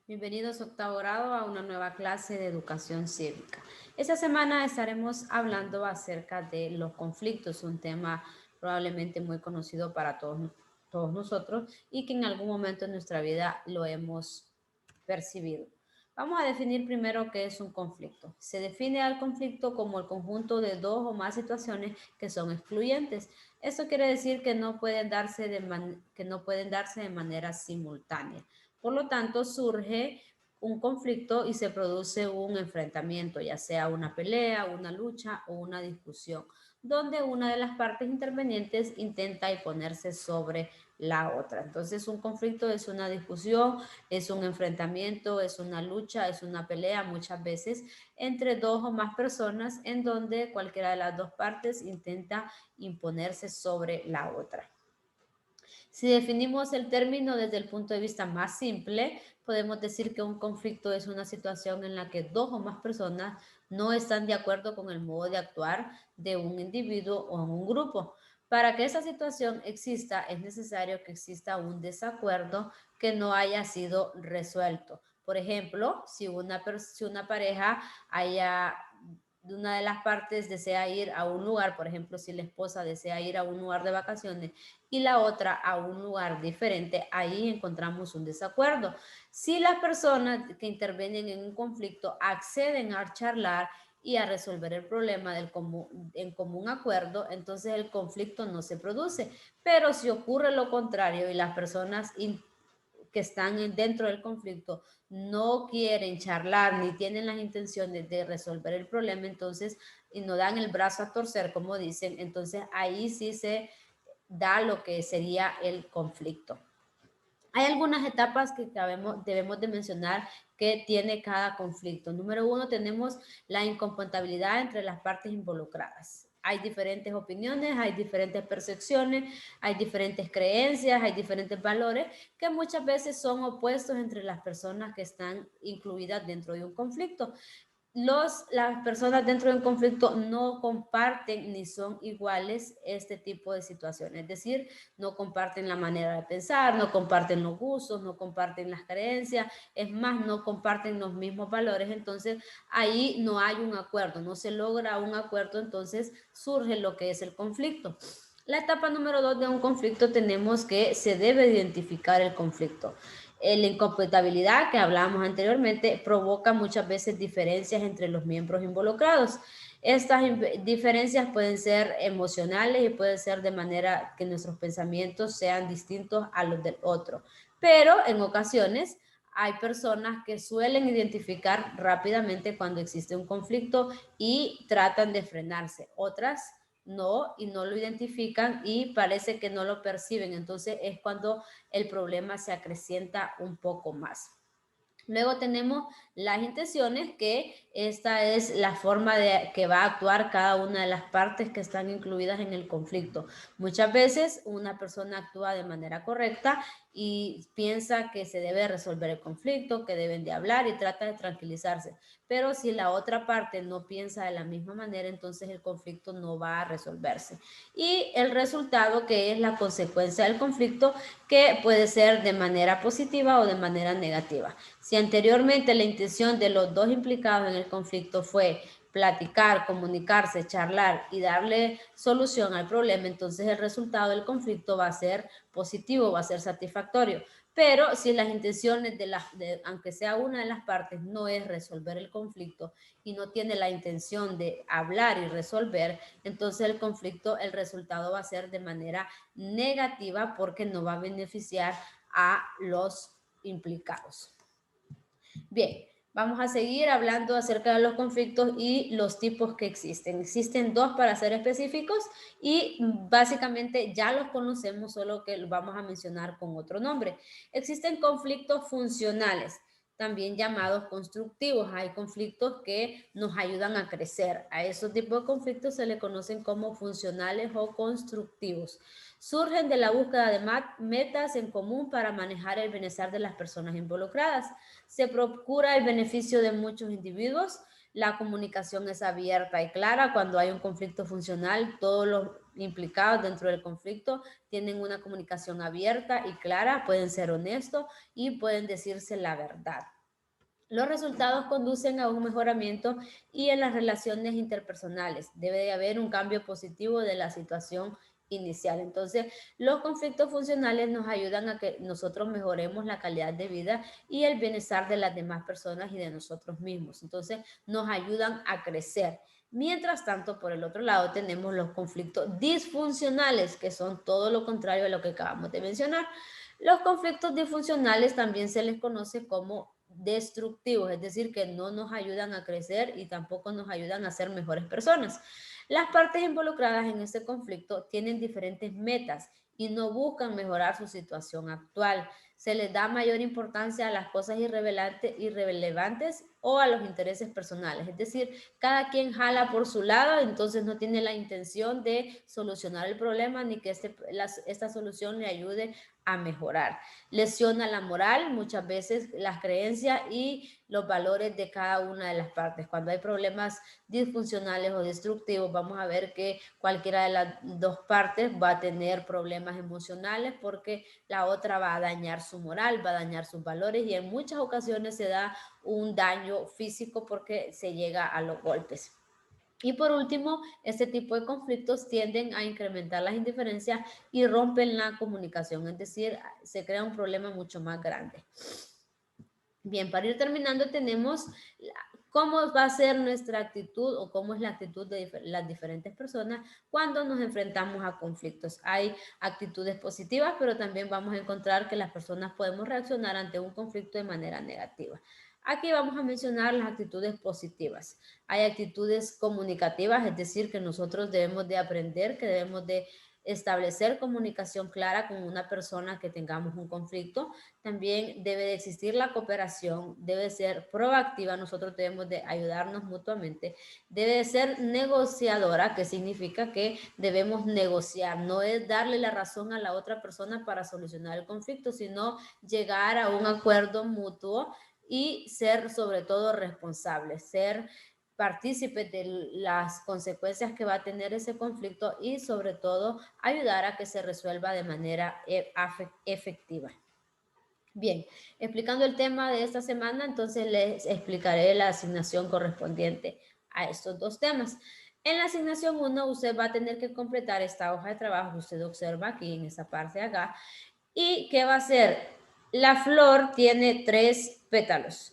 Bienvenidos octavo grado a una nueva clase de educación cívica. Esta semana estaremos hablando acerca de los conflictos, un tema probablemente muy conocido para todos nosotros y que en algún momento de nuestra vida lo hemos percibido. Vamos a definir primero qué es un conflicto. Se define al conflicto como el conjunto de dos o más situaciones que son excluyentes. Esto quiere decir que no pueden darse de manera simultánea. Por lo tanto, surge un conflicto y se produce un enfrentamiento, ya sea una pelea, una lucha o una discusión, donde una de las partes intervenientes intenta imponerse sobre la otra. Entonces, un conflicto es una discusión, es un enfrentamiento, es una lucha, es una pelea muchas veces entre dos o más personas en donde cualquiera de las dos partes intenta imponerse sobre la otra. Si definimos el término desde el punto de vista más simple, podemos decir que un conflicto es una situación en la que dos o más personas no están de acuerdo con el modo de actuar de un individuo o en un grupo. Para que esa situación exista, es necesario que exista un desacuerdo que no haya sido resuelto. Por ejemplo, si una pareja haya una de las partes desea ir a un lugar, por ejemplo, si la esposa desea ir a un lugar de vacaciones y la otra a un lugar diferente, ahí encontramos un desacuerdo. Si las personas que intervienen en un conflicto acceden a charlar y a resolver el problema en común acuerdo, entonces el conflicto no se produce. Pero si ocurre lo contrario y las personas que están dentro del conflicto no quieren charlar ni tienen las intenciones de resolver el problema, entonces, y no dan el brazo a torcer, como dicen, entonces ahí sí se da lo que sería el conflicto. Hay algunas etapas que debemos de mencionar que tiene cada conflicto. Número uno, tenemos la incompatibilidad entre las partes involucradas. Hay diferentes opiniones, hay diferentes percepciones, hay diferentes creencias, hay diferentes valores que muchas veces son opuestos entre las personas que están incluidas dentro de un conflicto. Las personas dentro de un conflicto no comparten ni son iguales este tipo de situaciones, es decir, no comparten la manera de pensar, no comparten los gustos, no comparten las creencias, es más, no comparten los mismos valores, entonces ahí no hay un acuerdo, no se logra un acuerdo, entonces surge lo que es el conflicto. La etapa número dos de un conflicto tenemos que se debe identificar el conflicto. La incompatibilidad que hablábamos anteriormente provoca muchas veces diferencias entre los miembros involucrados. Estas diferencias pueden ser emocionales y pueden ser de manera que nuestros pensamientos sean distintos a los del otro. Pero en ocasiones hay personas que suelen identificar rápidamente cuando existe un conflicto y tratan de frenarse. Otras no, y no lo identifican y parece que no lo perciben. Entonces es cuando el problema se acrecienta un poco más. Luego tenemos las intenciones, que esta es la forma de que va a actuar cada una de las partes que están incluidas en el conflicto. Muchas veces una persona actúa de manera correcta y piensa que se debe resolver el conflicto, que deben de hablar y trata de tranquilizarse. Pero si la otra parte no piensa de la misma manera, entonces el conflicto no va a resolverse. Y el resultado, que es la consecuencia del conflicto, que puede ser de manera positiva o de manera negativa. Si anteriormente la intención de los dos implicados en el conflicto fue platicar, comunicarse, charlar y darle solución al problema, entonces el resultado del conflicto va a ser positivo, va a ser satisfactorio. Pero si las intenciones aunque sea una de las partes, no es resolver el conflicto y no tiene la intención de hablar y resolver, entonces el conflicto, el resultado va a ser de manera negativa porque no va a beneficiar a los implicados. Bien, vamos a seguir hablando acerca de los conflictos y los tipos que existen. Existen dos para ser específicos y básicamente ya los conocemos, solo que los vamos a mencionar con otro nombre. Existen conflictos funcionales, también llamados constructivos. Hay conflictos que nos ayudan a crecer. A esos tipos de conflictos se le conocen como funcionales o constructivos. Surgen de la búsqueda de metas en común para manejar el bienestar de las personas involucradas. Se procura el beneficio de muchos individuos. La comunicación es abierta y clara. Cuando hay un conflicto funcional, todos los implicados dentro del conflicto tienen una comunicación abierta y clara, pueden ser honestos y pueden decirse la verdad. Los resultados conducen a un mejoramiento y en las relaciones interpersonales. Debe de haber un cambio positivo de la situación inicial. Entonces, los conflictos funcionales nos ayudan a que nosotros mejoremos la calidad de vida y el bienestar de las demás personas y de nosotros mismos. Entonces, nos ayudan a crecer. Mientras tanto, por el otro lado, tenemos los conflictos disfuncionales, que son todo lo contrario a lo que acabamos de mencionar. Los conflictos disfuncionales también se les conoce como destructivos, es decir, que no nos ayudan a crecer y tampoco nos ayudan a ser mejores personas. Las partes involucradas en este conflicto tienen diferentes metas y no buscan mejorar su situación actual. Se les da mayor importancia a las cosas irrelevantes o a los intereses personales. Es decir, cada quien jala por su lado, entonces no tiene la intención de solucionar el problema ni que esta solución le ayude a mejorar. Lesiona la moral, muchas veces las creencias y los valores de cada una de las partes. Cuando hay problemas disfuncionales o destructivos, vamos a ver que cualquiera de las dos partes va a tener problemas emocionales porque la otra va a dañar su moral, va a dañar sus valores y en muchas ocasiones se da un daño físico porque se llega a los golpes. Y por último, este tipo de conflictos tienden a incrementar las indiferencias y rompen la comunicación, es decir, se crea un problema mucho más grande. Bien, para ir terminando tenemos cómo va a ser nuestra actitud o cómo es la actitud de las diferentes personas cuando nos enfrentamos a conflictos. Hay actitudes positivas, pero también vamos a encontrar que las personas podemos reaccionar ante un conflicto de manera negativa. Aquí vamos a mencionar las actitudes positivas. Hay actitudes comunicativas, es decir, que nosotros debemos de aprender, que debemos de establecer comunicación clara con una persona que tengamos un conflicto. También debe de existir la cooperación, debe ser proactiva, nosotros debemos de ayudarnos mutuamente, debe de ser negociadora, que significa que debemos negociar, no es darle la razón a la otra persona para solucionar el conflicto, sino llegar a un acuerdo mutuo y ser sobre todo responsable, ser partícipes de las consecuencias que va a tener ese conflicto y sobre todo ayudar a que se resuelva de manera efectiva. Bien, explicando el tema de esta semana, entonces les explicaré la asignación correspondiente a estos dos temas. En la asignación 1, usted va a tener que completar esta hoja de trabajo que usted observa aquí en esta parte de acá. ¿Y qué va a hacer? La flor tiene 3 pétalos.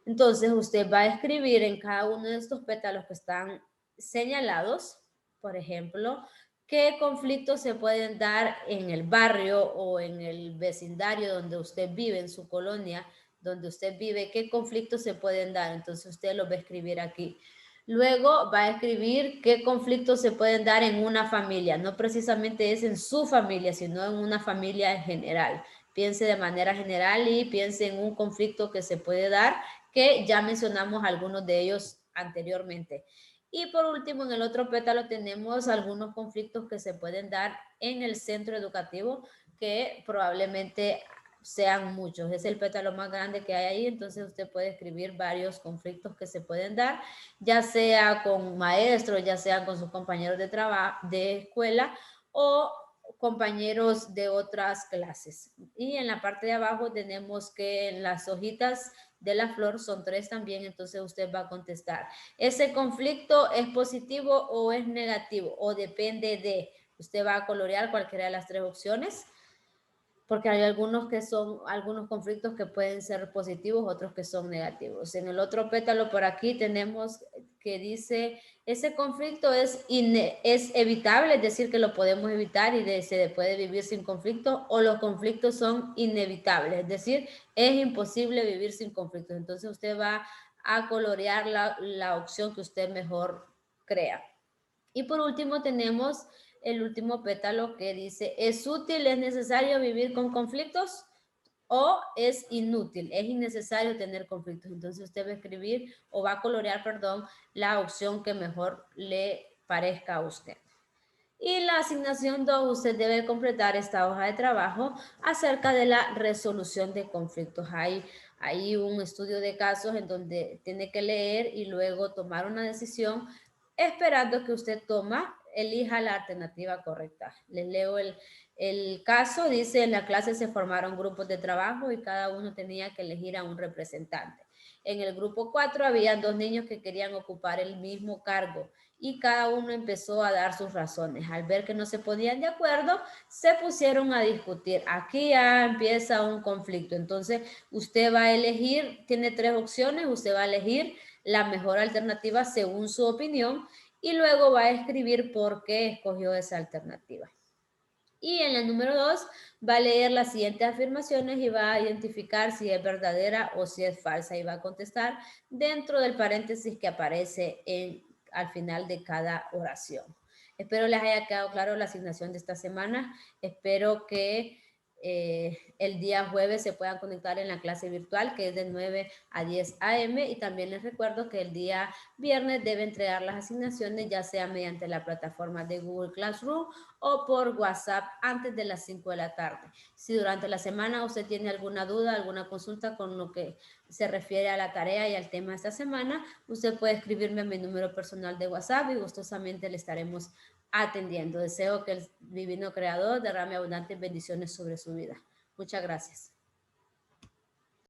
Entonces, usted va a escribir en cada uno de estos pétalos que están señalados, por ejemplo, qué conflictos se pueden dar en el barrio o en el vecindario donde usted vive, en su colonia, donde usted vive, qué conflictos se pueden dar. Entonces, usted los va a escribir aquí. Luego va a escribir qué conflictos se pueden dar en una familia. No precisamente es en su familia, sino en una familia en general. Piense de manera general y piense en un conflicto que se puede dar, que ya mencionamos algunos de ellos anteriormente. Y por último, en el otro pétalo tenemos algunos conflictos que se pueden dar en el centro educativo, que probablemente sean muchos. Es el pétalo más grande que hay ahí, entonces usted puede escribir varios conflictos que se pueden dar, ya sea con maestros, ya sea con sus compañeros de trabajo, de escuela o compañeros de otras clases. Y en la parte de abajo tenemos que en las hojitas de la flor son 3 también, entonces usted va a contestar. ¿Ese conflicto es positivo o es negativo? O depende de, usted va a colorear cualquiera de las 3 opciones, porque hay algunos que son, algunos conflictos que pueden ser positivos, otros que son negativos. En el otro pétalo por aquí tenemos que dice, ese conflicto es evitable, es decir, que lo podemos evitar y se puede vivir sin conflicto, o los conflictos son inevitables, es decir, es imposible vivir sin conflictos. Entonces usted va a colorear la opción que usted mejor crea. Y por último tenemos el último pétalo que dice, ¿es útil, es necesario vivir con conflictos? O es inútil, es innecesario tener conflictos. Entonces usted va a escribir o va a colorear, perdón, la opción que mejor le parezca a usted. Y la asignación 2, usted debe completar esta hoja de trabajo acerca de la resolución de conflictos. Hay un estudio de casos en donde tiene que leer y luego tomar una decisión esperando que usted elija la alternativa correcta. Les leo El caso dice, en la clase se formaron grupos de trabajo y cada uno tenía que elegir a un representante. En el grupo 4 había 2 niños que querían ocupar el mismo cargo y cada uno empezó a dar sus razones. Al ver que no se ponían de acuerdo, se pusieron a discutir. Aquí ya empieza un conflicto. Entonces, usted va a elegir, tiene 3 opciones, usted va a elegir la mejor alternativa según su opinión y luego va a escribir por qué escogió esa alternativa. Y en el número 2 va a leer las siguientes afirmaciones y va a identificar si es verdadera o si es falsa y va a contestar dentro del paréntesis que aparece al final de cada oración. Espero les haya quedado claro la asignación de esta semana. Espero que el día jueves se puedan conectar en la clase virtual que es de 9 a 10 a.m. y también les recuerdo que el día viernes debe entregar las asignaciones ya sea mediante la plataforma de Google Classroom o por WhatsApp antes de las 5 de la tarde. Si durante la semana usted tiene alguna duda, alguna consulta con lo que se refiere a la tarea y al tema de esta semana, usted puede escribirme a mi número personal de WhatsApp y gustosamente le estaremos atendiendo. Deseo que el divino creador derrame abundantes bendiciones sobre su vida. Muchas gracias.